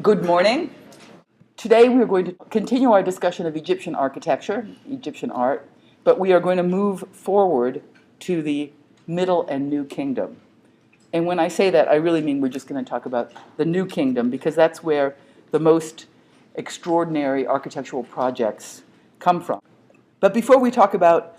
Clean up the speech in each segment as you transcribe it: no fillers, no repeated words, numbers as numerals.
Good morning. Today we are going to continue our discussion of Egyptian architecture, Egyptian art, but we are going to move forward to the Middle and New Kingdom. And when I say that, I really mean we're just going to talk about the New Kingdom because that's where the most extraordinary architectural projects come from. But before we talk about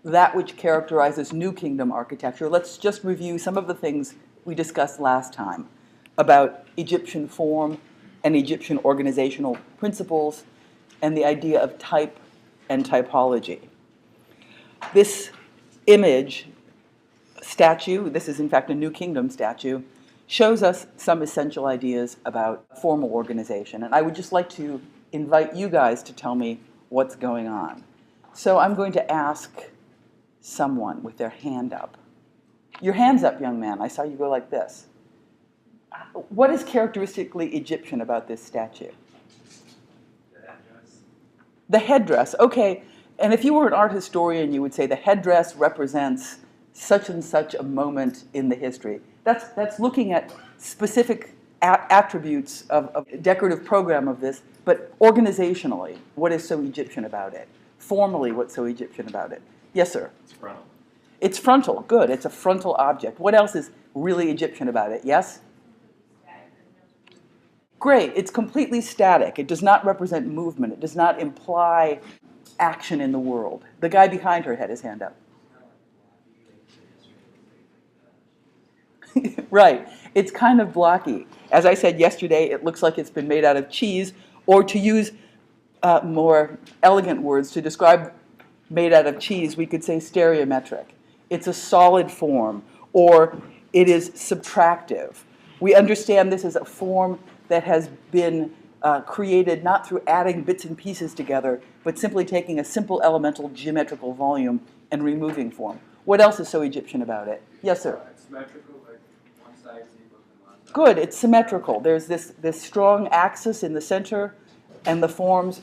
that which characterizes New Kingdom architecture, let's just review some of the things we discussed last time about Egyptian form and Egyptian organizational principles and the idea of type and typology. This image statue, this is in fact a New Kingdom statue, shows us some essential ideas about formal organization. And I would just like to invite you guys to tell me what's going on. So I'm going to ask someone with their hand up. Your hand's up, young man. I saw you go like this. What is characteristically Egyptian about this statue? The headdress. The headdress, okay. And if you were an art historian, you would say the headdress represents such and such a moment in the history. That's looking at specific attributes of a decorative program of this, but organizationally, what is so Egyptian about it? Formally, what's so Egyptian about it? Yes, sir? It's frontal. It's frontal, good. It's a frontal object. What else is really Egyptian about it? Yes? Great, it's completely static. It does not represent movement. It does not imply action in the world. The guy behind her had his hand up. Right, it's kind of blocky. As I said yesterday, it looks like it's been made out of cheese, or to use more elegant words to describe made out of cheese, we could say stereometric. It's a solid form, or it is subtractive. We understand this as a form that has been created not through adding bits and pieces together, but simply taking a simple elemental geometrical volume and removing form. What else is so Egyptian about it? Yes, sir? It's symmetrical, like one side is equal to one side. Good, it's symmetrical. There's this strong axis in the center, and the forms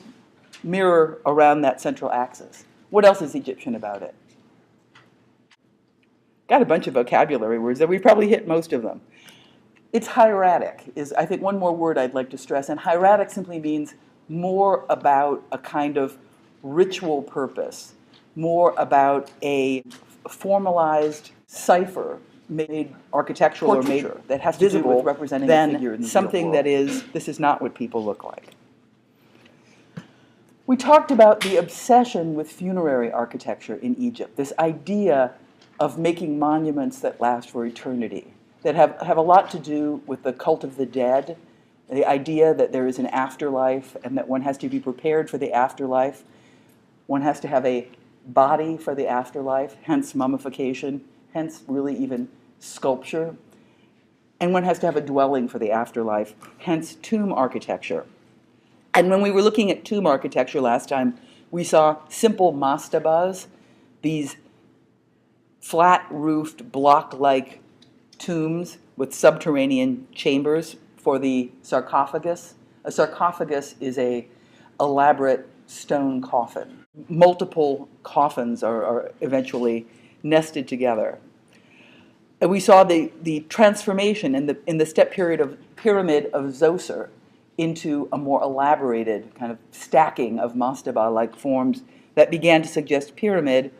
mirror around that central axis. What else is Egyptian about it? Got a bunch of vocabulary words there. We probably hit most of them. It's hieratic, is I think one more word I'd like to stress, and hieratic simply means more about a kind of ritual purpose, more about a formalized cipher made architectural or made that has to do with representing a figure in the something that is, this is not what people look like. We talked about the obsession with funerary architecture in Egypt, this idea of making monuments that last for eternity, that have a lot to do with the cult of the dead, the idea that there is an afterlife and that one has to be prepared for the afterlife. One has to have a body for the afterlife, hence mummification, hence really even sculpture. And one has to have a dwelling for the afterlife, hence tomb architecture. And when we were looking at tomb architecture last time, we saw simple mastabas, these flat-roofed, block-like tombs with subterranean chambers for the sarcophagus. A sarcophagus is an elaborate stone coffin. Multiple coffins are eventually nested together. And we saw the transformation in the step period of pyramid of Zoser into a more elaborated kind of stacking of mastaba-like forms that began to suggest pyramid,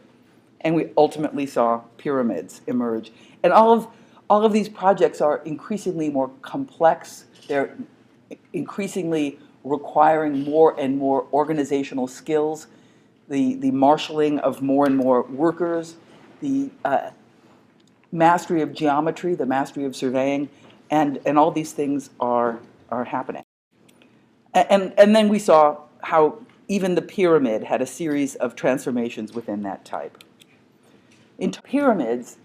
and we ultimately saw pyramids emerge. And all of these projects are increasingly more complex. They're increasingly requiring more and more organizational skills, the marshaling of more and more workers, the mastery of geometry, the mastery of surveying, and all these things are happening. And then we saw how even the pyramid had a series of transformations within that type. In pyramids,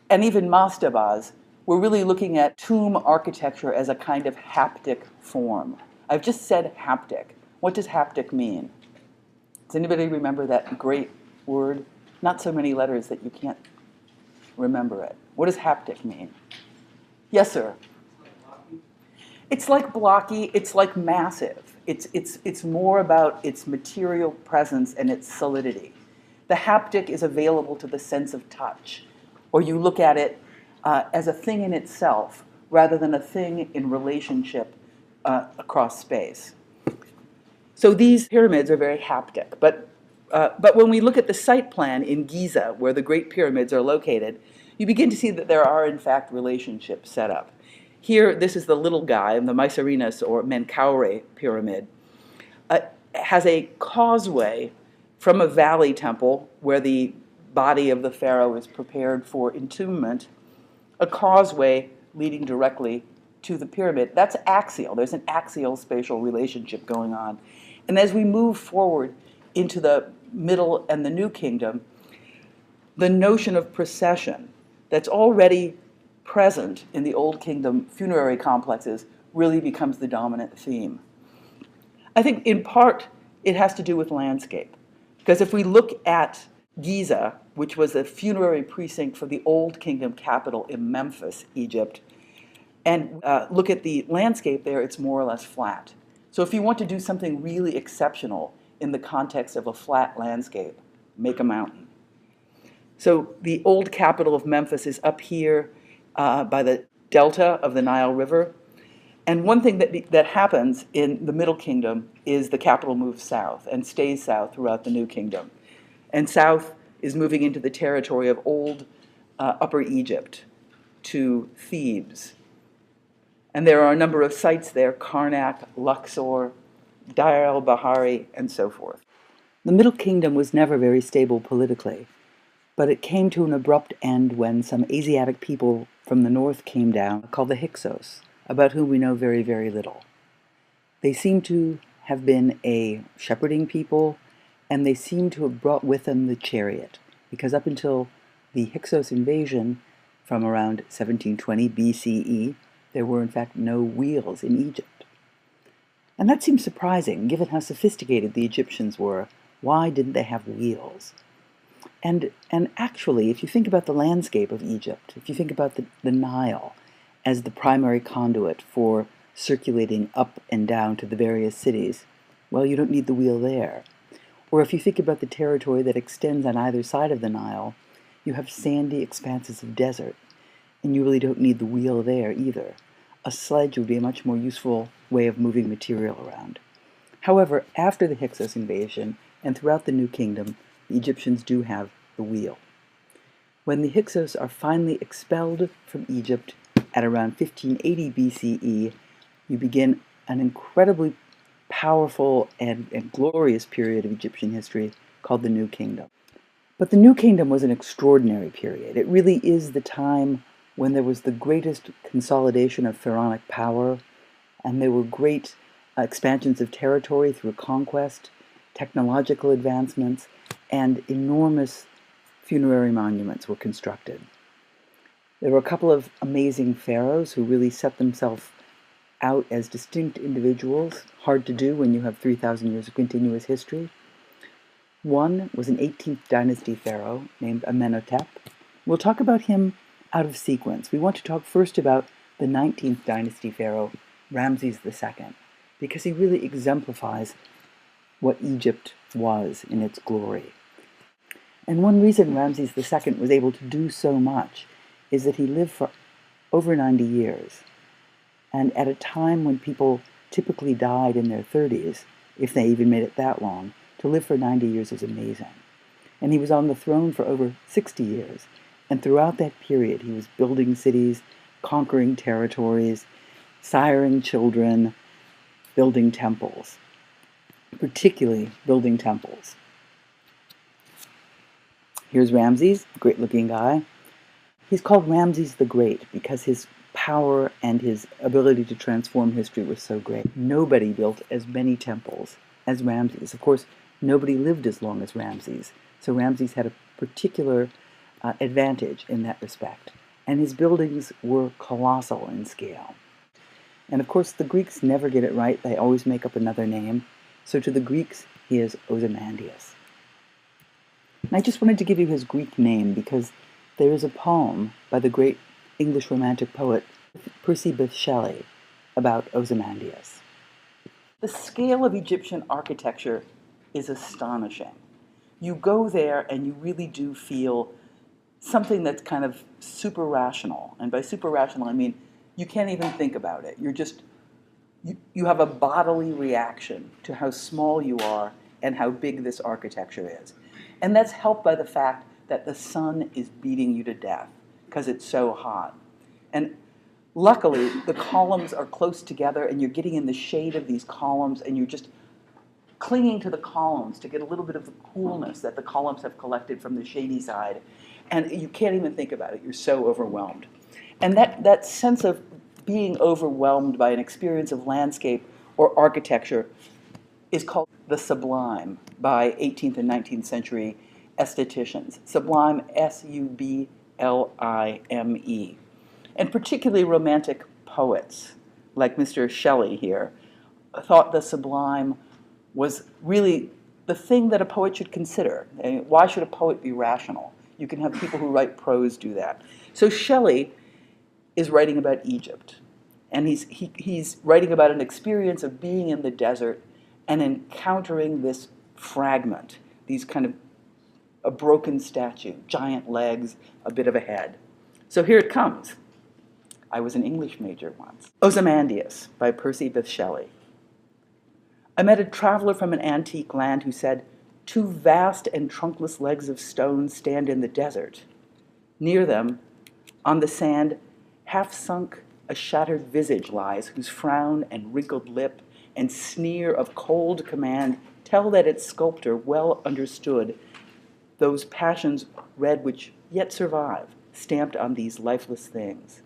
and even mastabas, we're really looking at tomb architecture as a kind of haptic form. I've just said haptic. What does haptic mean? Does anybody remember that great word? Not so many letters that you can't remember it. What does haptic mean? Yes, sir? It's like blocky, it's like massive. It's more about its material presence and its solidity. The haptic is available to the sense of touch, or you look at it as a thing in itself rather than a thing in relationship across space. So these pyramids are very haptic, but when we look at the site plan in Giza, where the Great Pyramids are located, you begin to see that there are, in fact, relationships set up. Here, this is the little guy, the Mycerinus or Menkaure pyramid, has a causeway from a valley temple where the body of the pharaoh is prepared for entombment, a causeway leading directly to the pyramid. That's axial. There's an axial spatial relationship going on. And as we move forward into the Middle and the New Kingdom, the notion of procession that's already present in the Old Kingdom funerary complexes really becomes the dominant theme. I think in part it has to do with landscape. Because if we look at Giza, which was a funerary precinct for the Old Kingdom capital in Memphis, Egypt, and look at the landscape there, it's more or less flat. So if you want to do something really exceptional in the context of a flat landscape, make a mountain. So the old capital of Memphis is up here by the delta of the Nile River. And one thing that happens in the Middle Kingdom is the capital moves south and stays south throughout the New Kingdom. And south is moving into the territory of old Upper Egypt to Thebes. And there are a number of sites there, Karnak, Luxor, Deir el-Bahari, and so forth. The Middle Kingdom was never very stable politically, but it came to an abrupt end when some Asiatic people from the north came down, called the Hyksos, about whom we know very, very little. They seem to have been a shepherding people, and they seem to have brought with them the chariot, because up until the Hyksos invasion from around 1720 BCE, there were in fact no wheels in Egypt. And that seems surprising, given how sophisticated the Egyptians were. Why didn't they have wheels? And actually, if you think about the landscape of Egypt, if you think about the Nile as the primary conduit for circulating up and down to the various cities, well, you don't need the wheel there. Or if you think about the territory that extends on either side of the Nile, you have sandy expanses of desert, and you really don't need the wheel there either. A sledge would be a much more useful way of moving material around. However, after the Hyksos invasion and throughout the New Kingdom, the Egyptians do have the wheel. When the Hyksos are finally expelled from Egypt at around 1580 BCE, you begin an incredibly powerful and glorious period of Egyptian history called the New Kingdom. But the New Kingdom was an extraordinary period. It really is the time when there was the greatest consolidation of pharaonic power, and there were great expansions of territory through conquest, technological advancements, and enormous funerary monuments were constructed. There were a couple of amazing pharaohs who really set themselves out as distinct individuals, hard to do when you have 3,000 years of continuous history. One was an 18th dynasty pharaoh named Amenhotep. We'll talk about him out of sequence. We want to talk first about the 19th dynasty pharaoh, Ramses II, because he really exemplifies what Egypt was in its glory. And one reason Ramses II was able to do so much is that he lived for over 90 years. And at a time when people typically died in their 30s, if they even made it that long, to live for 90 years is amazing. And he was on the throne for over 60 years. And throughout that period, he was building cities, conquering territories, siring children, building temples, particularly building temples. Here's Ramses, great-looking guy. He's called Ramses the Great because his power and his ability to transform history was so great. Nobody built as many temples as Ramses. Of course, nobody lived as long as Ramses, so Ramses had a particular advantage in that respect. And his buildings were colossal in scale. And of course, the Greeks never get it right. They always make up another name. So to the Greeks, he is Ozymandias. And I just wanted to give you his Greek name because there is a poem by the great English romantic poet Percy Bysshe Shelley about Ozymandias. The scale of Egyptian architecture is astonishing. You go there and you really do feel something that's kind of super rational. And by super rational, I mean you can't even think about it. You're just you have a bodily reaction to how small you are and how big this architecture is. And that's helped by the fact that the sun is beating you to death because it's so hot. And luckily, the columns are close together and you're getting in the shade of these columns and you're just clinging to the columns to get a little bit of the coolness that the columns have collected from the shady side. And you can't even think about it. You're so overwhelmed. And that sense of being overwhelmed by an experience of landscape or architecture is called the sublime by 18th and 19th century aestheticians. Sublime, S-U-B-L-I-M-E. And particularly romantic poets, like Mr. Shelley here, thought the sublime was really the thing that a poet should consider. And why should a poet be rational? You can have people who write prose do that. So Shelley is writing about Egypt. And he's writing about an experience of being in the desert and encountering this fragment, these kind of a broken statue, giant legs, a bit of a head. So here it comes. I was an English major once. Ozymandias by Percy Bysshe Shelley. I met a traveler from an antique land who said, "Two vast and trunkless legs of stone stand in the desert. Near them, on the sand, half sunk, a shattered visage lies, whose frown and wrinkled lip and sneer of cold command tell that its sculptor well understood those passions red which yet survive, stamped on these lifeless things.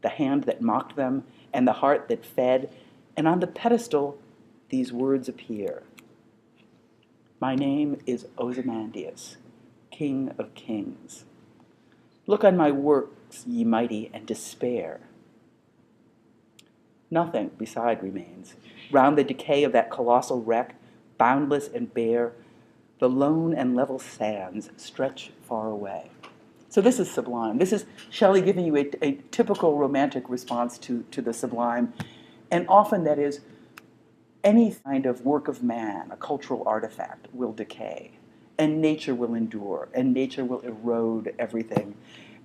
The hand that mocked them, and the heart that fed, and on the pedestal these words appear. My name is Ozymandias, King of Kings. Look on my works, ye mighty, and despair. Nothing beside remains. Round the decay of that colossal wreck, boundless and bare, the lone and level sands stretch far away." So this is sublime. This is Shelley giving you a typical romantic response to the sublime. And often that is any kind of work of man, a cultural artifact, will decay. And nature will endure. And nature will erode everything.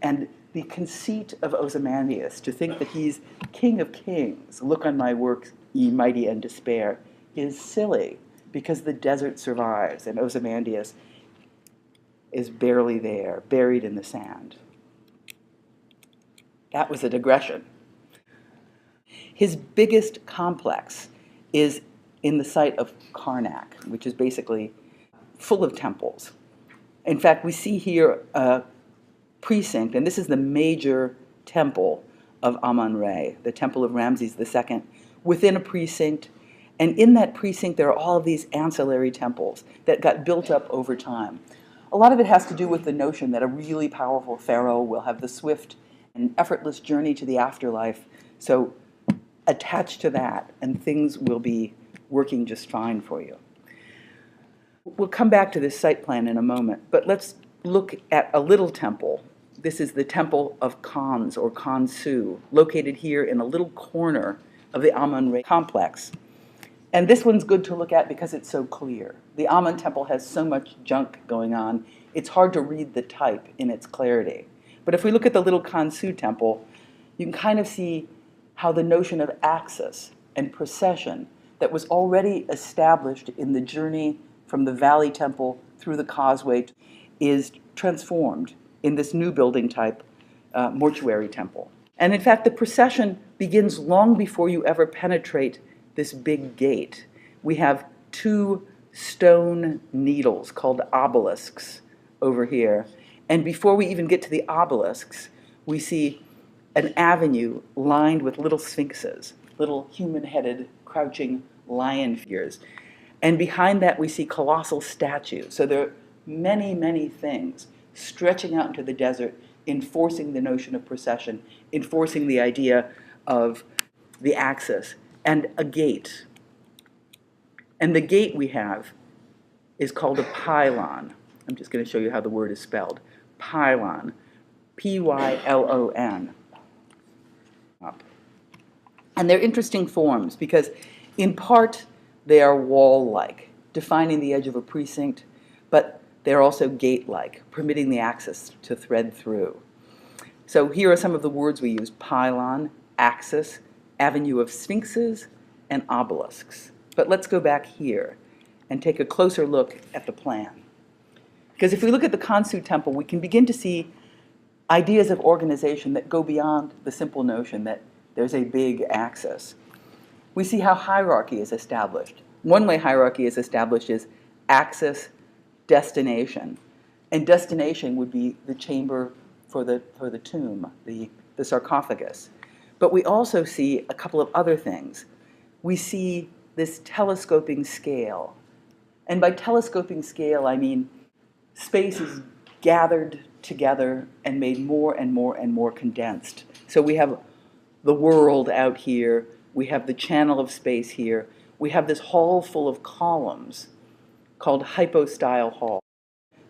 And the conceit of Ozymandias, to think that he's king of kings, look on my works, ye mighty, and despair, is silly, because the desert survives, and Ozymandias is barely there, buried in the sand. That was a digression. His biggest complex is in the site of Karnak, which is basically full of temples. In fact, we see here a precinct, and this is the major temple of Amun-Re, the temple of Ramses II, within a precinct. And in that precinct, there are all of these ancillary temples that got built up over time. A lot of it has to do with the notion that a really powerful pharaoh will have the swift and effortless journey to the afterlife. So attach to that, and things will be working just fine for you. We'll come back to this site plan in a moment, but let's look at a little temple. This is the temple of Khans, or Khonsu, located here in a little corner of the Amun-Re complex. And this one's good to look at because it's so clear. The Amun temple has so much junk going on, it's hard to read the type in its clarity. But if we look at the little Khonsu temple, you can kind of see how the notion of axis and procession that was already established in the journey from the valley temple through the causeway is transformed in this new building type, mortuary temple. And in fact, the procession begins long before you ever penetrate this big gate. We have two stone needles called obelisks over here. And before we even get to the obelisks, we see an avenue lined with little sphinxes, little human-headed, crouching lion figures. And behind that, we see colossal statues. So there are many, many things stretching out into the desert, enforcing the notion of procession, enforcing the idea of the axis, and a gate. And the gate we have is called a pylon. I'm just going to show you how the word is spelled. Pylon. P-Y-L-O-N. And they're interesting forms because, in part, they are wall-like, defining the edge of a precinct, but they're also gate-like, permitting the axis to thread through. So here are some of the words we use: pylon, axis, avenue of sphinxes and obelisks. But let's go back here and take a closer look at the plan. Because if we look at the Kansu temple, we can begin to see ideas of organization that go beyond the simple notion that there's a big axis. We see how hierarchy is established. One way hierarchy is established is axis, destination. And destination would be the chamber for the tomb, the sarcophagus. But we also see a couple of other things. We see this telescoping scale. And by telescoping scale, I mean space is gathered together and made more and more and more condensed. So we have the world out here, we have the channel of space here, we have this hall full of columns called hypostyle hall.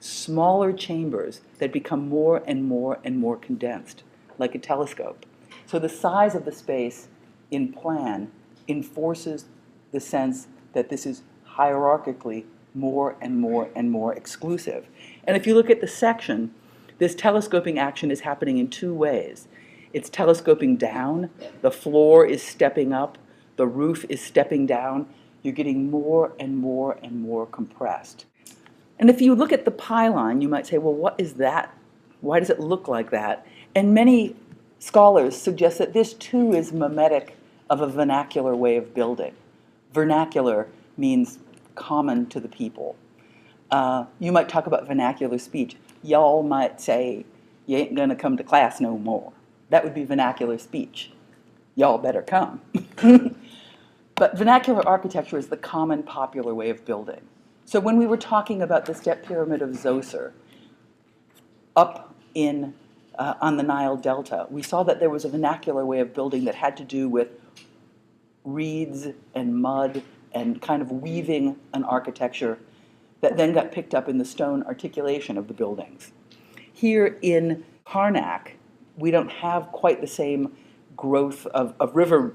Smaller chambers that become more and more and more condensed, like a telescope. So the size of the space in plan enforces the sense that this is hierarchically more and more and more exclusive. And if you look at the section, this telescoping action is happening in two ways. It's telescoping down, the floor is stepping up, the roof is stepping down, you're getting more and more and more compressed. And if you look at the pylon, you might say, well, what is that? Why does it look like that? And many scholars suggest that this too is mimetic of a vernacular way of building. Vernacular means common to the people. You might talk about vernacular speech. Y'all might say, you ain't gonna come to class no more. That would be vernacular speech. Y'all better come. But vernacular architecture is the common popular way of building. So when we were talking about the step pyramid of Zoser up on the Nile Delta, we saw that there was a vernacular way of building that had to do with reeds and mud and kind of weaving an architecture that then got picked up in the stone articulation of the buildings. Here in Karnak, we don't have quite the same growth of river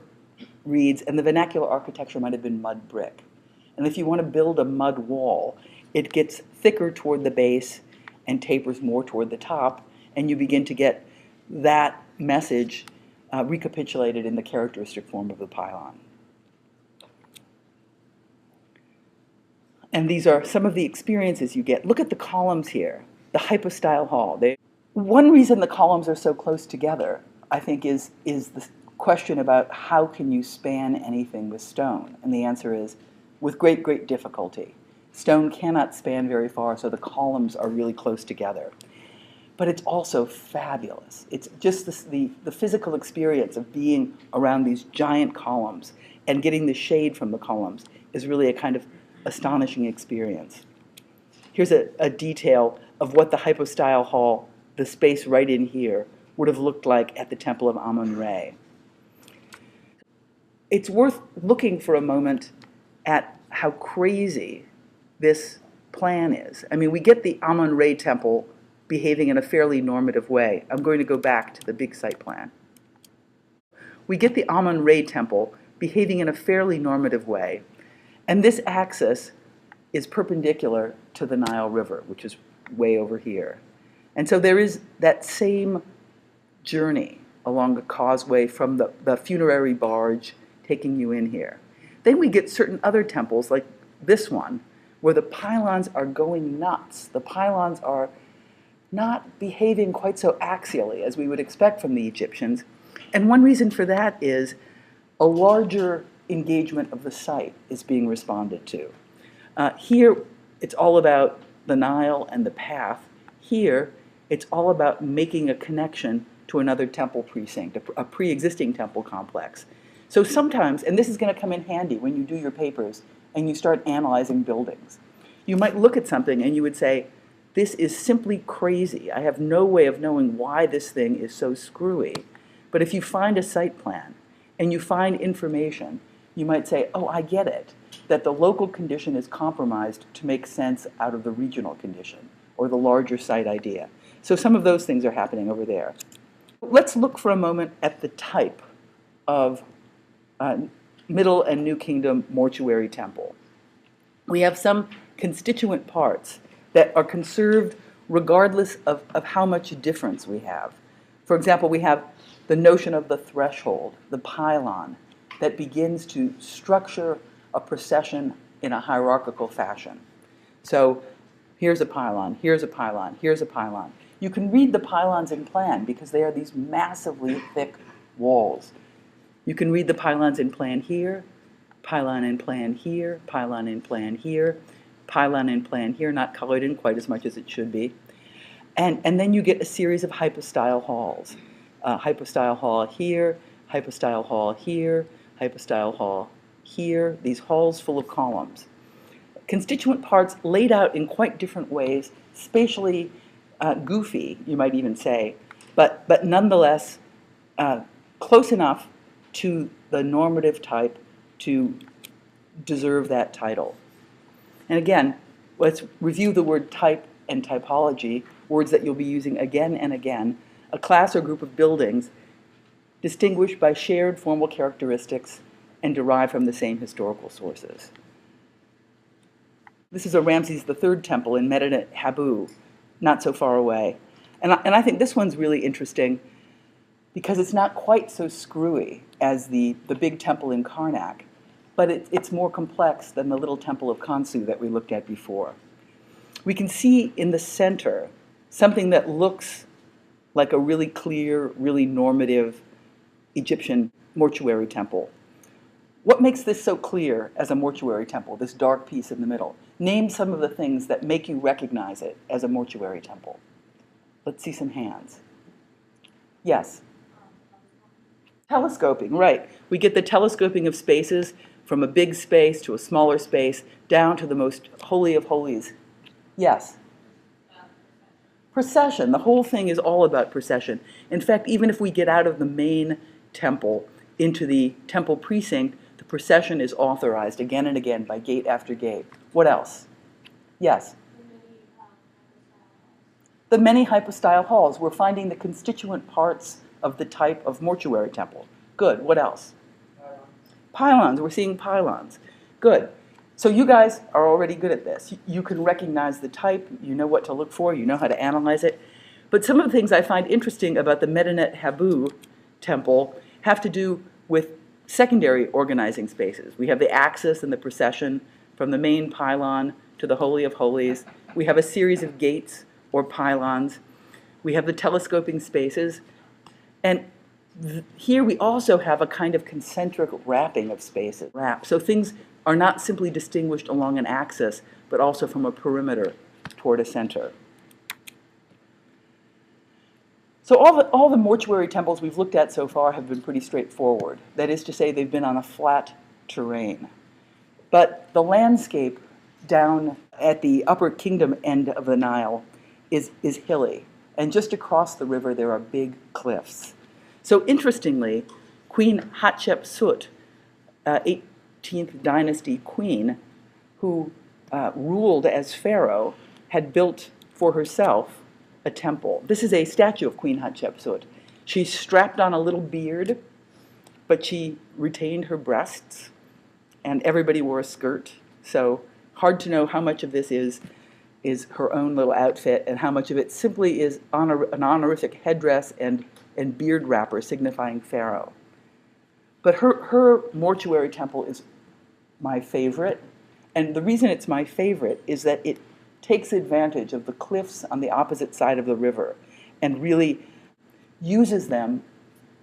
reeds, and the vernacular architecture might have been mud brick. And if you want to build a mud wall, it gets thicker toward the base and tapers more toward the top, and you begin to get that message recapitulated in the characteristic form of the pylon. And these are some of the experiences you get. Look at the columns here, the hypostyle hall. One reason the columns are so close together, I think, is the question about how can you span anything with stone? And the answer is, with great, great difficulty. Stone cannot span very far, so the columns are really close together. But it's also fabulous. It's just the physical experience of being around these giant columns and getting the shade from the columns is really a kind of astonishing experience. Here's a detail of what the hypostyle hall, the space right in here, would have looked like at the Temple of Amun-Re. It's worth looking for a moment at how crazy this plan is. I mean, we get the Amun-Re temple behaving in a fairly normative way. I'm going to go back to the big site plan. We get the Amun-Re temple behaving in a fairly normative way, and this axis is perpendicular to the Nile River, which is way over here. And so there is that same journey along the causeway from the funerary barge taking you in here. Then we get certain other temples, like this one, where the pylons are going nuts. The pylons are not behaving quite so axially as we would expect from the Egyptians. And one reason for that is a larger engagement of the site is being responded to. Here, it's all about the Nile and the path. Here, it's all about making a connection to another temple precinct, a pre-existing temple complex. So sometimes, and this is going to come in handy when you do your papers and you start analyzing buildings, you might look at something and you would say, this is simply crazy. I have no way of knowing why this thing is so screwy. But if you find a site plan and you find information, you might say, oh, I get it, that the local condition is compromised to make sense out of the regional condition or the larger site idea. So some of those things are happening over there. Let's look for a moment at the type of Middle and New Kingdom mortuary temple. We have some constituent parts that are conserved regardless of how much difference we have. For example, we have the notion of the threshold, the pylon, that begins to structure a procession in a hierarchical fashion. So here's a pylon, here's a pylon, here's a pylon. You can read the pylons in plan because they are these massively thick walls. You can read the pylons in plan here, pylon in plan here, pylon in plan here, pylon in plan here, not colored in quite as much as it should be. And then you get a series of hypostyle halls. Hypostyle hall here, hypostyle hall here, hypostyle hall here, these halls full of columns. Constituent parts laid out in quite different ways, spatially goofy, you might even say, but nonetheless close enough to the normative type to deserve that title. And again, let's review the word type and typology, words that you'll be using again and again. A class or group of buildings distinguished by shared formal characteristics and derived from the same historical sources. This is a Ramses III temple in Medinet Habu, not so far away. And I think this one's really interesting because it's not quite so screwy as the big temple in Karnak, but it's more complex than the little temple of Khonsu that we looked at before. We can see in the center something that looks like a really clear, really normative Egyptian mortuary temple. What makes this so clear as a mortuary temple, this dark piece in the middle? Name some of the things that make you recognize it as a mortuary temple. Let's see some hands. Yes? Telescoping, right. We get the telescoping of spaces from a big space to a smaller space down to the most holy of holies. Yes? Procession. The whole thing is all about procession. In fact, even if we get out of the main temple into the temple precinct, the procession is authorized again and again by gate after gate. What else? Yes? The many hypostyle halls. We're finding the constituent parts of the type of mortuary temple. Good. What else? Pylons. We're seeing pylons. Good. So you guys are already good at this. You can recognize the type, you know what to look for, you know how to analyze it. But some of the things I find interesting about the Medinet Habu temple have to do with secondary organizing spaces. We have the axis and the procession from the main pylon to the Holy of Holies. We have a series of gates or pylons. We have the telescoping spaces. And here we also have a kind of concentric wrapping of spaces. So things are not simply distinguished along an axis, but also from a perimeter toward a center. So all the mortuary temples we've looked at so far have been pretty straightforward. That is to say, they've been on a flat terrain. But the landscape down at the upper kingdom end of the Nile is hilly. And just across the river, there are big cliffs. So interestingly, Queen Hatshepsut, 18th dynasty queen, who ruled as pharaoh, had built for herself a temple. This is a statue of Queen Hatshepsut. She strapped on a little beard, but she retained her breasts, and everybody wore a skirt. So hard to know how much of this is her own little outfit and how much of it simply is an honorific headdress and beard wrapper signifying pharaoh. But her mortuary temple is my favorite. And the reason it's my favorite is that it takes advantage of the cliffs on the opposite side of the river and really uses them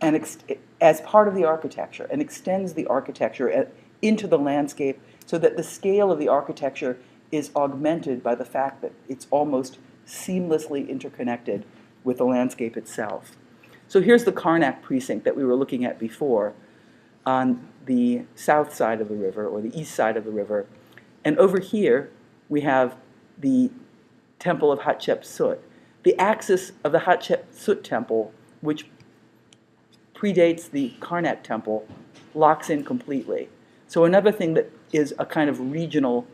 as part of the architecture and extends the architecture into the landscape so that the scale of the architecture is augmented by the fact that it's almost seamlessly interconnected with the landscape itself. So here's the Karnak precinct that we were looking at before on the south side of the river or the east side of the river. And over here we have the temple of Hatshepsut. The axis of the Hatshepsut temple, which predates the Karnak temple, locks in completely. So another thing that is a kind of regional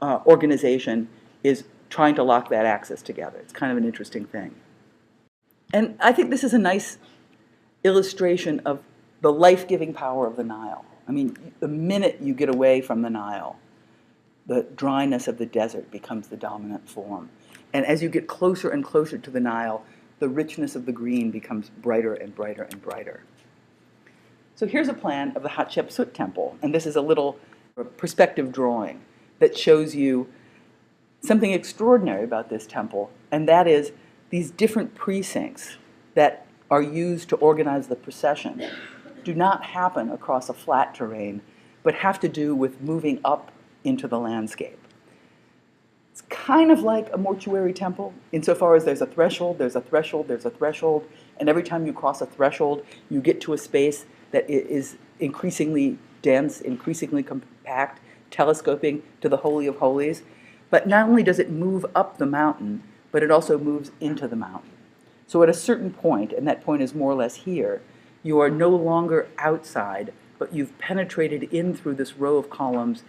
organization is trying to lock that axis together. It's kind of an interesting thing. And I think this is a nice illustration of the life-giving power of the Nile. I mean, the minute you get away from the Nile, the dryness of the desert becomes the dominant form. And as you get closer and closer to the Nile, the richness of the green becomes brighter and brighter and brighter. So here's a plan of the Hatshepsut temple, and this is a little perspective drawing that shows you something extraordinary about this temple, and that is these different precincts that are used to organize the procession do not happen across a flat terrain, but have to do with moving up into the landscape. It's kind of like a mortuary temple, insofar as there's a threshold, there's a threshold, there's a threshold, and every time you cross a threshold, you get to a space that is increasingly dense, increasingly compact, telescoping to the Holy of Holies. But not only does it move up the mountain, but it also moves into the mountain. So at a certain point, and that point is more or less here, you are no longer outside, but you've penetrated in through this row of columns,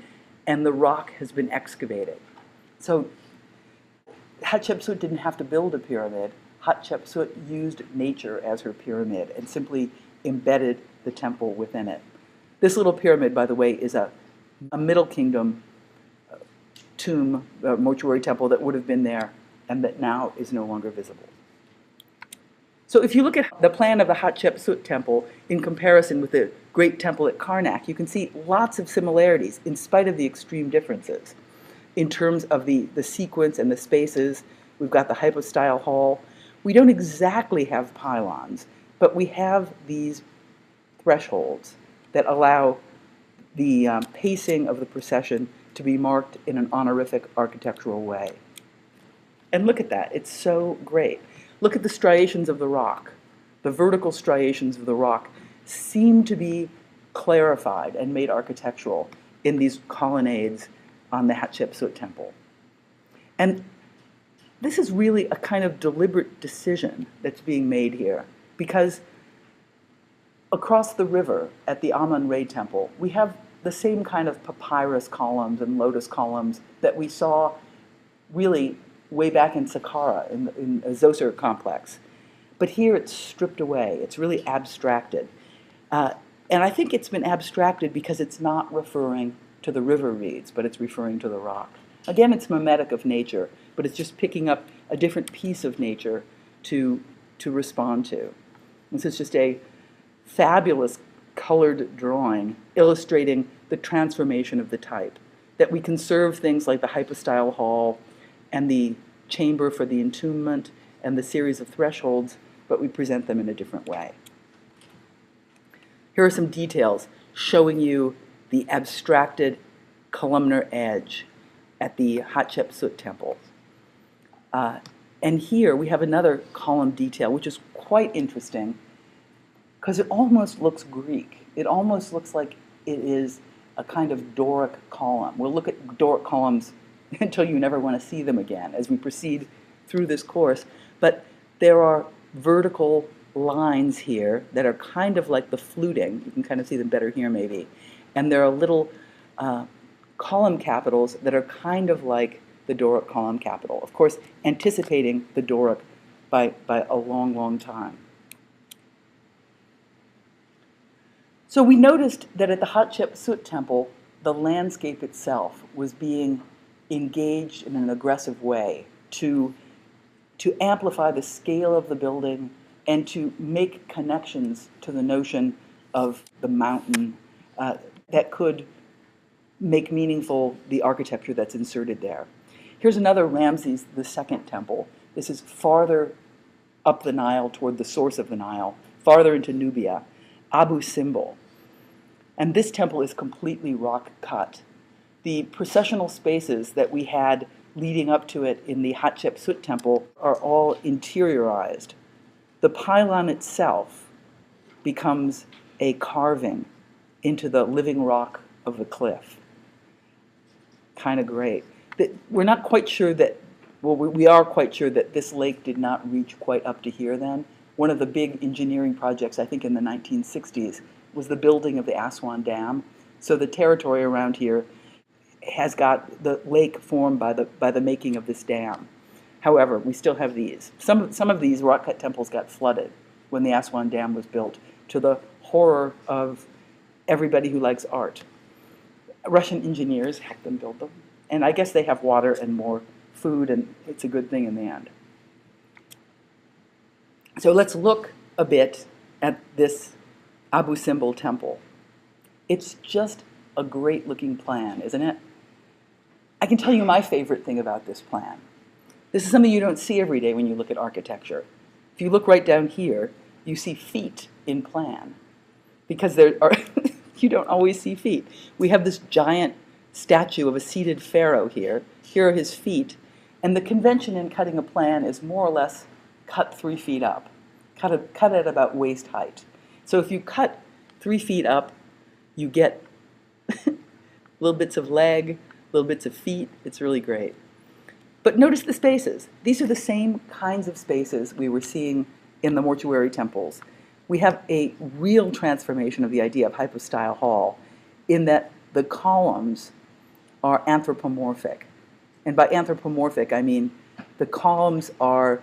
and the rock has been excavated. So Hatshepsut didn't have to build a pyramid. Hatshepsut used nature as her pyramid and simply embedded the temple within it. This little pyramid, by the way, is a Middle Kingdom tomb, mortuary temple that would have been there and that now is no longer visible. So if you look at the plan of the Hatshepsut temple in comparison with the great temple at Karnak, you can see lots of similarities in spite of the extreme differences. In terms of the sequence and the spaces, we've got the hypostyle hall. We don't exactly have pylons, but we have these thresholds that allow the pacing of the procession to be marked in an honorific architectural way. And look at that, it's so great. Look at the striations of the rock. The vertical striations of the rock seem to be clarified and made architectural in these colonnades on the Hatshepsut temple. And this is really a kind of deliberate decision that's being made here, because across the river at the Amun-Re temple, we have the same kind of papyrus columns and lotus columns that we saw really way back in Saqqara, in the Zoser complex. But here it's stripped away. It's really abstracted. And I think it's been abstracted because it's not referring to the river reeds, but it's referring to the rock. Again, it's mimetic of nature, but it's just picking up a different piece of nature to respond to. This is just a fabulous colored drawing illustrating the transformation of the type, that we conserve things like the hypostyle hall and the chamber for the entombment and the series of thresholds, but we present them in a different way. Here are some details showing you the abstracted columnar edge at the Hatshepsut temple. And here we have another column detail, which is quite interesting because it almost looks Greek. It almost looks like it is a kind of Doric column. We'll look at Doric columns until you never want to see them again as we proceed through this course. But there are vertical lines here that are kind of like the fluting. You can kind of see them better here maybe. And there are little column capitals that are kind of like the Doric column capital. Of course, anticipating the Doric by a long, long time. So we noticed that at the Hatshepsut temple, the landscape itself was being engaged in an aggressive way to amplify the scale of the building and to make connections to the notion of the mountain that could make meaningful the architecture that's inserted there. Here's another Ramses II temple. This is farther up the Nile toward the source of the Nile, farther into Nubia, Abu Simbel. And this temple is completely rock cut. The processional spaces that we had leading up to it in the Hatshepsut temple are all interiorized. The pylon itself becomes a carving into the living rock of the cliff. Kind of great. We're not quite sure that, well, we are quite sure that this lake did not reach quite up to here then. One of the big engineering projects, I think in the 1960s, was the building of the Aswan Dam. So the territory around here has got the lake formed by the making of this dam. However, we still have these. Some of these rock-cut temples got flooded when the Aswan Dam was built, to the horror of everybody who likes art. Russian engineers helped them build them. And I guess they have water and more food, and it's a good thing in the end. So let's look a bit at this Abu Simbel temple. It's just a great looking plan, isn't it? I can tell you my favorite thing about this plan. This is something you don't see every day when you look at architecture. If you look right down here, you see feet in plan, because there are you don't always see feet. We have this giant statue of a seated pharaoh here. Here are his feet. And the convention in cutting a plan is more or less cut 3 feet up, cut at about waist height. So if you cut 3 feet up, you get little bits of leg, little bits of feet. It's really great. But notice the spaces. These are the same kinds of spaces we were seeing in the mortuary temples. We have a real transformation of the idea of hypostyle hall in that the columns are anthropomorphic. And by anthropomorphic, I mean the columns are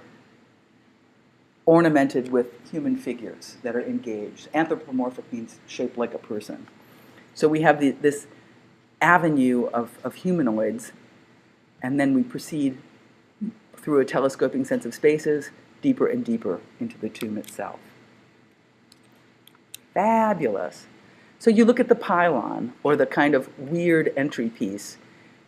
ornamented with human figures that are engaged. Anthropomorphic means shaped like a person. So we have this avenue of humanoids, and then we proceed through a telescoping sense of spaces deeper and deeper into the tomb itself. Fabulous. So you look at the pylon, or the kind of weird entry piece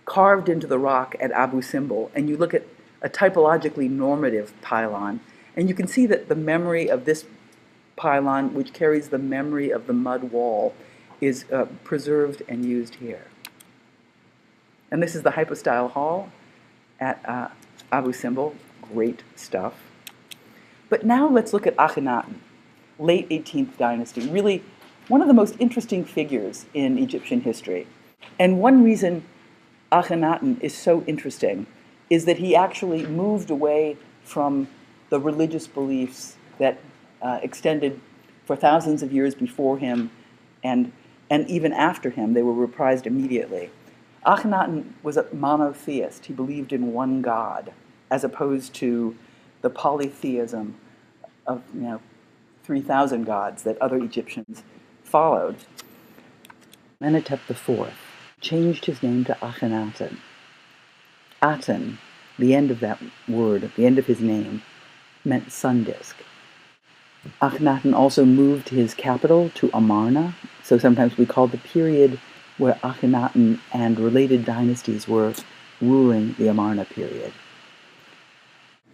carved into the rock at Abu Simbel, and you look at a typologically normative pylon, and you can see that the memory of this pylon, which carries the memory of the mud wall, is preserved and used here. And this is the hypostyle hall at Abu Simbel. Great stuff. But now let's look at Akhenaten, late 18th dynasty, really one of the most interesting figures in Egyptian history. And one reason Akhenaten is so interesting is that he actually moved away from the religious beliefs that extended for thousands of years before him, and even after him. They were reprised immediately. Akhenaten was a monotheist. He believed in one God, as opposed to the polytheism of 3,000 gods that other Egyptians followed. Amenhotep IV changed his name to Akhenaten. Aten, the end of that word, the end of his name, meant sun disk. Akhenaten also moved his capital to Amarna, so sometimes we call the period where Akhenaten and related dynasties were ruling the Amarna period.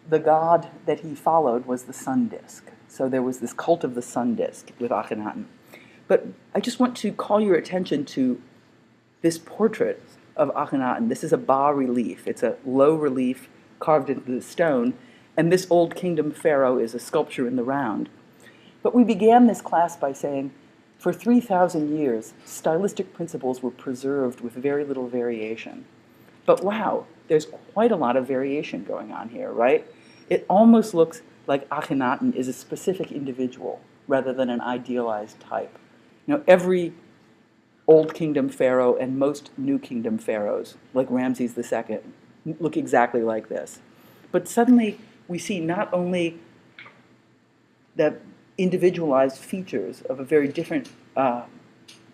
The god that he followed was the sun disk, so there was this cult of the sun disk with Akhenaten. But I just want to call your attention to this portrait of Akhenaten. This is a bas-relief. It's a low relief carved into the stone, and this Old Kingdom pharaoh is a sculpture in the round. But we began this class by saying, for 3,000 years, stylistic principles were preserved with very little variation. But wow, there's quite a lot of variation going on here, right? It almost looks like Akhenaten is a specific individual rather than an idealized type. Every Old Kingdom pharaoh and most New Kingdom pharaohs, like Ramses II, look exactly like this. But suddenly we see not only the individualized features of a very different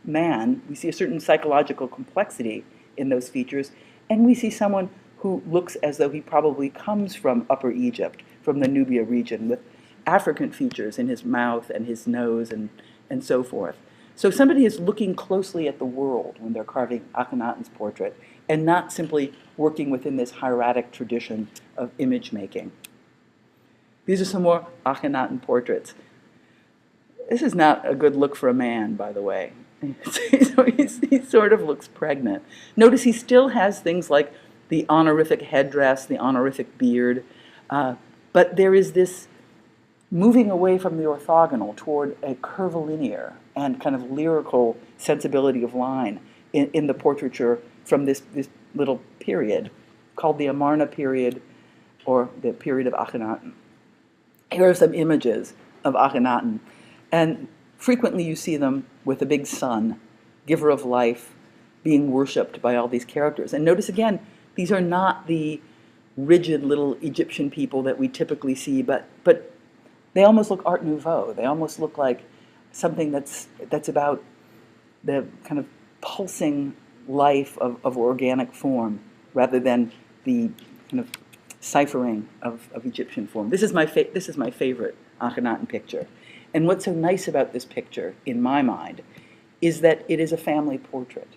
man, we see a certain psychological complexity in those features, and we see someone who looks as though he probably comes from Upper Egypt, from the Nubia region, with African features in his mouth and his nose and so forth. So somebody is looking closely at the world when they're carving Akhenaten's portrait, and not simply working within this hieratic tradition of image making. These are some more Akhenaten portraits. This is not a good look for a man, by the way. He sort of looks pregnant. Notice he still has things like the honorific headdress, the honorific beard, but there is this moving away from the orthogonal toward a curvilinear and kind of lyrical sensibility of line in the portraiture from this little period called the Amarna period, or the period of Akhenaten. Here are some images of Akhenaten, and frequently you see them with a big sun, giver of life, being worshipped by all these characters. And notice again, these are not the rigid little Egyptian people that we typically see, but they almost look Art Nouveau. They almost look like something that's about the kind of pulsing life of organic form, rather than the kind of ciphering of Egyptian form. This is my favorite Akhenaten picture. And what's so nice about this picture, in my mind, is that it is a family portrait.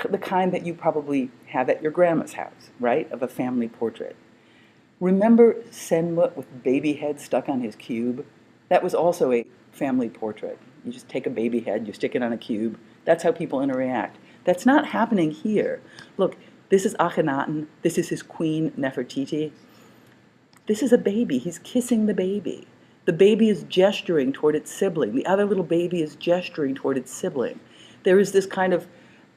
The kind that you probably have at your grandma's house, right? Of a family portrait. Remember Senmut with baby head stuck on his cube? That was also a family portrait. You just take a baby head, you stick it on a cube. That's how people interact. That's not happening here. Look, this is Akhenaten. This is his queen, Nefertiti. This is a baby. He's kissing the baby. The baby is gesturing toward its sibling. The other little baby is gesturing toward its sibling. There is this kind of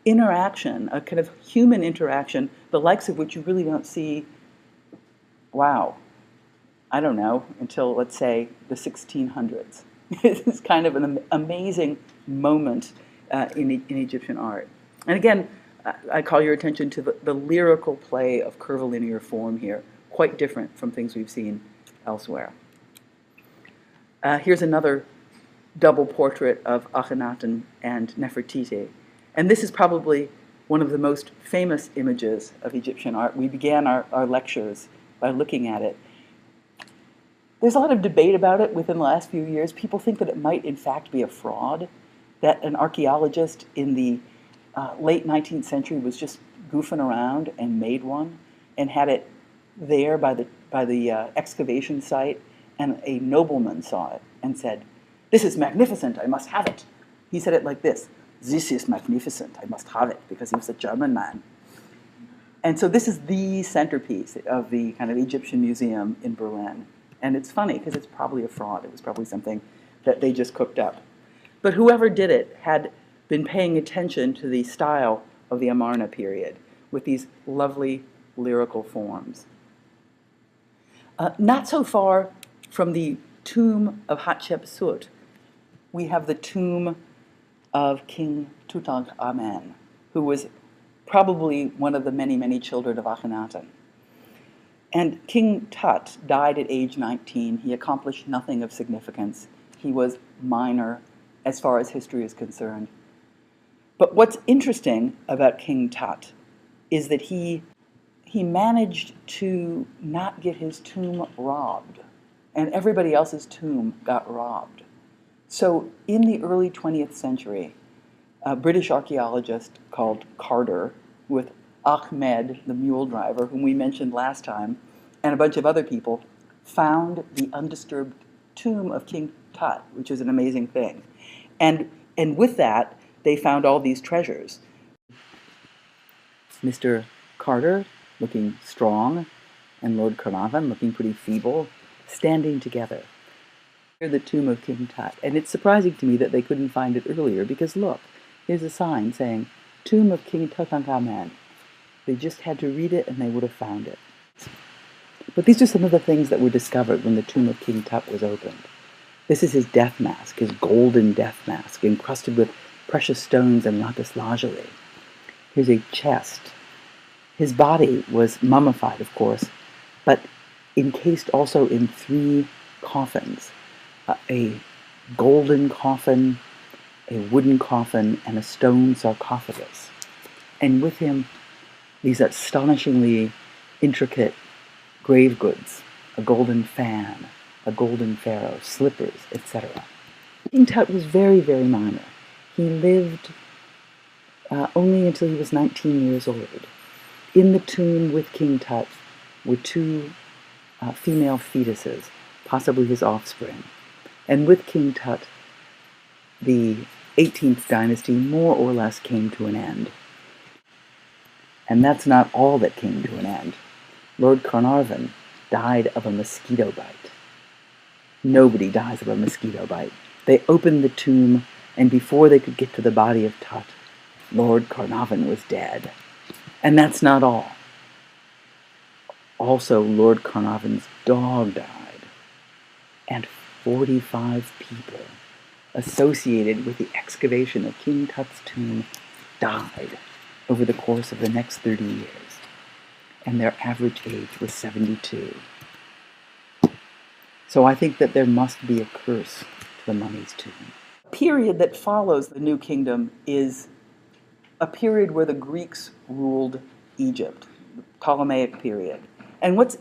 interaction, a kind of human interaction, the likes of which you really don't see, wow, I don't know, until, let's say, the 1600s. It's kind of an amazing moment in Egyptian art. And again, I call your attention to the lyrical play of curvilinear form here, quite different from things we've seen elsewhere. Here's another double portrait of Akhenaten and Nefertiti. And this is probably one of the most famous images of Egyptian art. We began our lectures by looking at it. There's a lot of debate about it within the last few years. People think that it might in fact be a fraud, that an archaeologist in the late 19th century was just goofing around and made one and had it there by the excavation site, and a nobleman saw it and said, "This is magnificent, I must have it." He said it like this, "This is magnificent, I must have it," because he was a German man. And so this is the centerpiece of the kind of Egyptian museum in Berlin. And it's funny because it's probably a fraud. It was probably something that they just cooked up. But whoever did it had been paying attention to the style of the Amarna period with these lovely lyrical forms. Not so far from the tomb of Hatshepsut, we have the tomb of King Tutankhamen, who was probably one of the many, many children of Akhenaten. And King Tut died at age 19. He accomplished nothing of significance. He was minor as far as history is concerned. But what's interesting about King Tut is that he managed to not get his tomb robbed, and everybody else's tomb got robbed. So in the early 20th century, a British archaeologist called Carter, with Ahmed, the mule driver, whom we mentioned last time, and a bunch of other people, found the undisturbed tomb of King Tut, which is an amazing thing. And with that, they found all these treasures. Mr. Carter, looking strong, and Lord Carnarvon, looking pretty feeble, standing together near the tomb of King Tut. And it's surprising to me that they couldn't find it earlier, because look, here's a sign saying, Tomb of King Tutankhamen. They just had to read it and they would have found it. But these are some of the things that were discovered when the tomb of King Tut was opened. This is his death mask, his golden death mask, encrusted with precious stones and lapis lazuli. Here's a chest. His body was mummified, of course, but encased also in 3 coffins. A golden coffin, a wooden coffin, and a stone sarcophagus. And with him, these astonishingly intricate grave goods, a golden fan, a golden pharaoh, slippers, etc. King Tut was very, very minor. He lived only until he was 19 years old. In the tomb with King Tut were 2 female fetuses, possibly his offspring. And with King Tut, the 18th dynasty more or less came to an end. And that's not all that came to an end. Lord Carnarvon died of a mosquito bite. Nobody dies of a mosquito bite. They opened the tomb, and before they could get to the body of Tut, Lord Carnarvon was dead. And that's not all. Also, Lord Carnarvon's dog died, and 45 people associated with the excavation of King Tut's tomb died over the course of the next 30 years, and their average age was 72. So I think that there must be a curse to the mummy's tomb. The period that follows the New Kingdom is a period where the Greeks ruled Egypt, the Ptolemaic period. And what's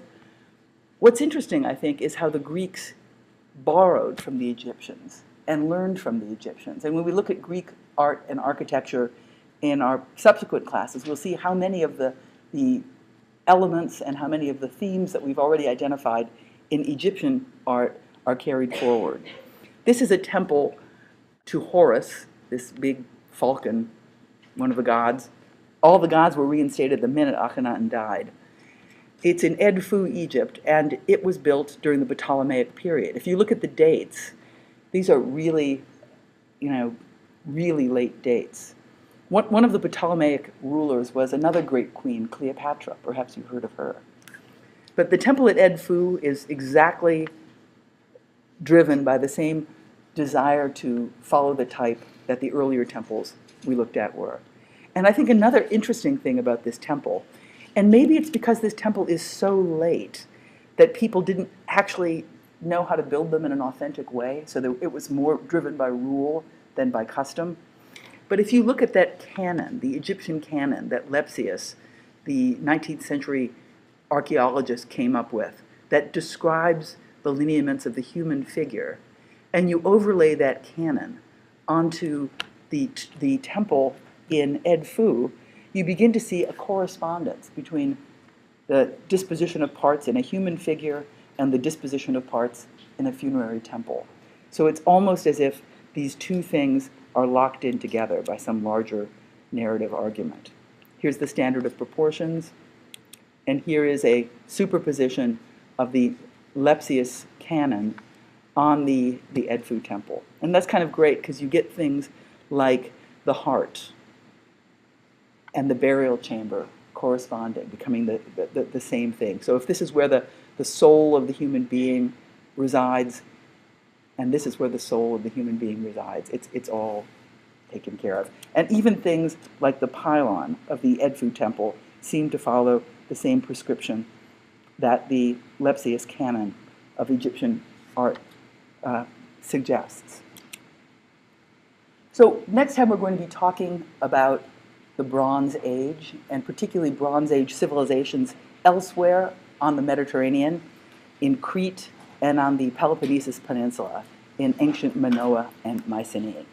What's interesting, I think, is how the Greeks borrowed from the Egyptians and learned from the Egyptians. And when we look at Greek art and architecture in our subsequent classes, we'll see how many of the elements and how many of the themes that we've already identified in Egyptian art are carried forward. This is a temple to Horus, this big falcon, one of the gods. All the gods were reinstated the minute Akhenaten died. It's in Edfu, Egypt, and it was built during the Ptolemaic period. If you look at the dates, these are really, really late dates. One of the Ptolemaic rulers was another great queen, Cleopatra. Perhaps you've heard of her. But the temple at Edfu is exactly driven by the same desire to follow the type that the earlier temples we looked at were. And I think another interesting thing about this temple, and maybe it's because this temple is so late that people didn't actually know how to build them in an authentic way, so that it was more driven by rule than by custom. But if you look at that canon, the Egyptian canon that Lepsius, the 19th century archaeologist, came up with, that describes the lineaments of the human figure, and you overlay that canon onto the temple in Edfu, you begin to see a correspondence between the disposition of parts in a human figure and the disposition of parts in a funerary temple. So it's almost as if these two things are locked in together by some larger narrative argument. Here's the standard of proportions, and here is a superposition of the Lepsius canon on the Edfu temple. And that's kind of great because you get things like the heart and the burial chamber corresponding, becoming the same thing. So if this is where the soul of the human being resides, and this is where the soul of the human being resides, it's all taken care of. And even things like the pylon of the Edfu temple seem to follow the same prescription that the Lepsius canon of Egyptian art suggests. So next time we're going to be talking about the Bronze Age, and particularly Bronze Age civilizations elsewhere on the Mediterranean, in Crete and on the Peloponnesus Peninsula, in ancient Minoa and Mycenae.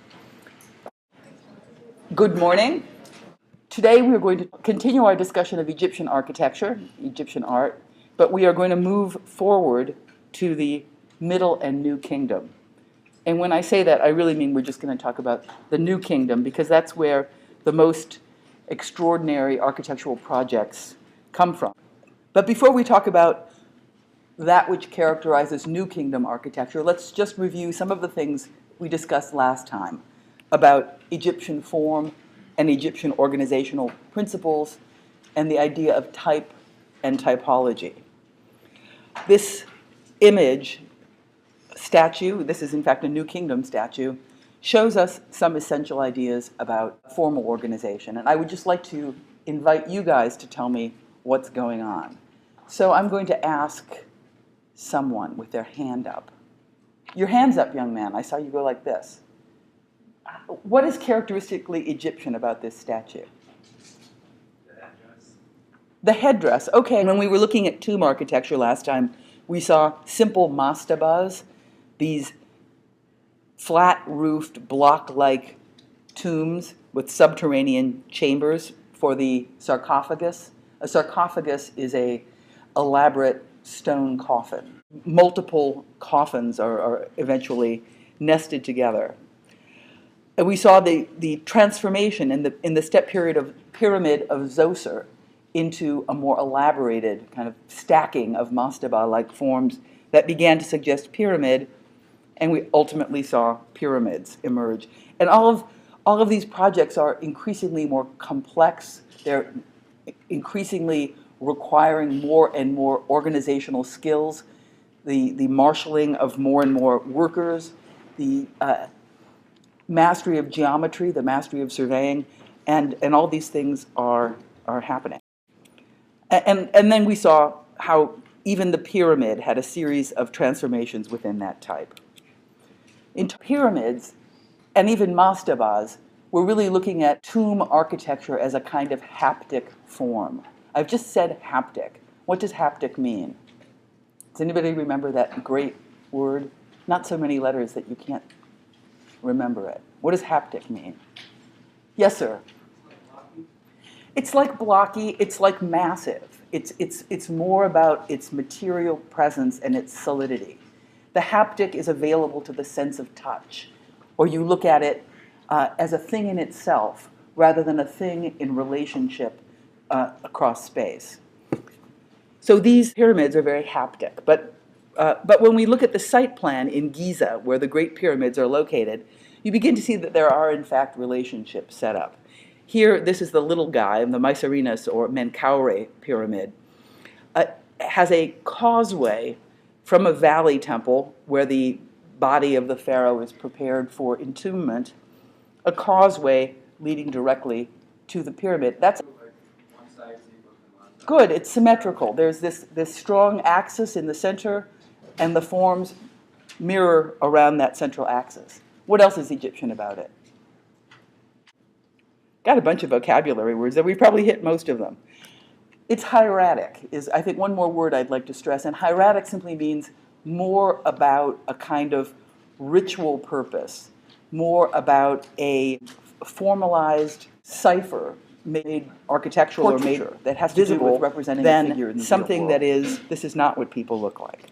Good morning. Today we are going to continue our discussion of Egyptian architecture, Egyptian art, but we are going to move forward to the Middle and New Kingdom. And when I say that, I really mean we're just going to talk about the New Kingdom, because that's where the most extraordinary architectural projects come from. But before we talk about that which characterizes New Kingdom architecture, let's just review some of the things we discussed last time about Egyptian form and Egyptian organizational principles and the idea of type and typology. This image statue, this is in fact a New Kingdom statue, shows us some essential ideas about formal organization. And I would just like to invite you guys to tell me what's going on. So I'm going to ask someone with their hand up. Your hand's up, young man. I saw you go like this. What is characteristically Egyptian about this statue? The headdress. The headdress. Okay, when we were looking at tomb architecture last time, we saw simple mastabas, these flat-roofed, block-like tombs with subterranean chambers for the sarcophagus. A sarcophagus is an elaborate stone coffin. Multiple coffins are eventually nested together. And we saw the transformation in the step period of pyramid of Zoser into a more elaborated kind of stacking of mastaba-like forms that began to suggest pyramid, and we ultimately saw pyramids emerge. And all of these projects are increasingly more complex. They're increasingly requiring more and more organizational skills, the marshaling of more and more workers, the mastery of geometry, the mastery of surveying, and all these things are happening. And then we saw how even the pyramid had a series of transformations within that type. In pyramids, and even mastabas, we're really looking at tomb architecture as a kind of haptic form. I've just said haptic. What does haptic mean? Does anybody remember that great word? Not so many letters that you can't remember it. What does haptic mean? Yes, sir. It's like blocky, it's like massive. It's more about its material presence and its solidity. The haptic is available to the sense of touch, or you look at it as a thing in itself rather than a thing in relationship across space. So these pyramids are very haptic, but when we look at the site plan in Giza, where the Great Pyramids are located, you begin to see that there are, in fact, relationships set up. Here, this is the little guy, the Mycerinus or Menkaure pyramid, has a causeway from a valley temple where the body of the pharaoh is prepared for entombment, a causeway leading directly to the pyramid. That's good. It's symmetrical. There's this strong axis in the center, and the forms mirror around that central axis. What else is Egyptian about it? Got a bunch of vocabulary words that we've probably hit most of them. It's hieratic, is I think one more word I'd like to stress, and hieratic simply means more about a kind of ritual purpose, more about a formalized cipher made architectural or made that has to do with representing a figure in the something that is, this is not what people look like.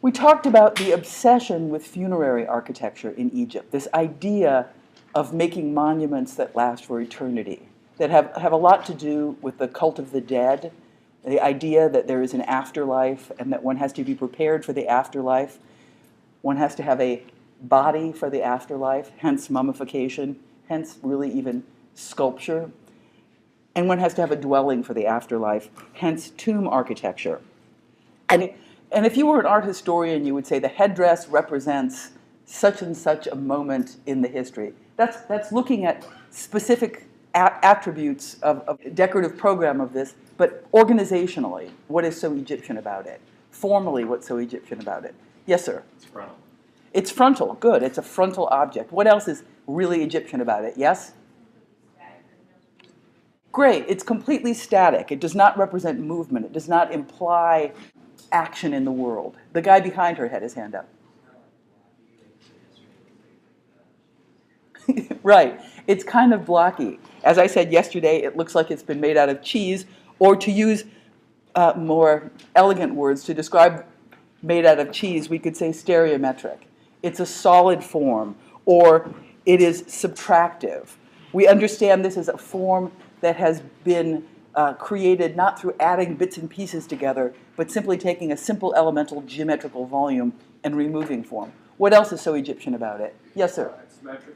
We talked about the obsession with funerary architecture in Egypt, this idea of making monuments that last for eternity, that have a lot to do with the cult of the dead, the idea that there is an afterlife and that one has to be prepared for the afterlife. One has to have a body for the afterlife, hence mummification, hence really even sculpture. And one has to have a dwelling for the afterlife, hence tomb architecture. And if you were an art historian, you would say the headdress represents such and such a moment in the history. That's looking at specific attributes of a decorative program of this, but organizationally, what is so Egyptian about it? Formally, what's so Egyptian about it? Yes, sir? It's frontal. It's frontal, good. It's a frontal object. What else is really Egyptian about it? Yes? Great. It's completely static. It does not represent movement. It does not imply action in the world. The guy behind her had his hand up. Right. It's kind of blocky. As I said yesterday, it looks like it's been made out of cheese, or to use more elegant words to describe made out of cheese, we could say stereometric. It's a solid form, or it is subtractive. We understand this as a form that has been created not through adding bits and pieces together, but simply taking a simple elemental geometrical volume and removing form. What else is so Egyptian about it? Yes, sir? It's symmetric.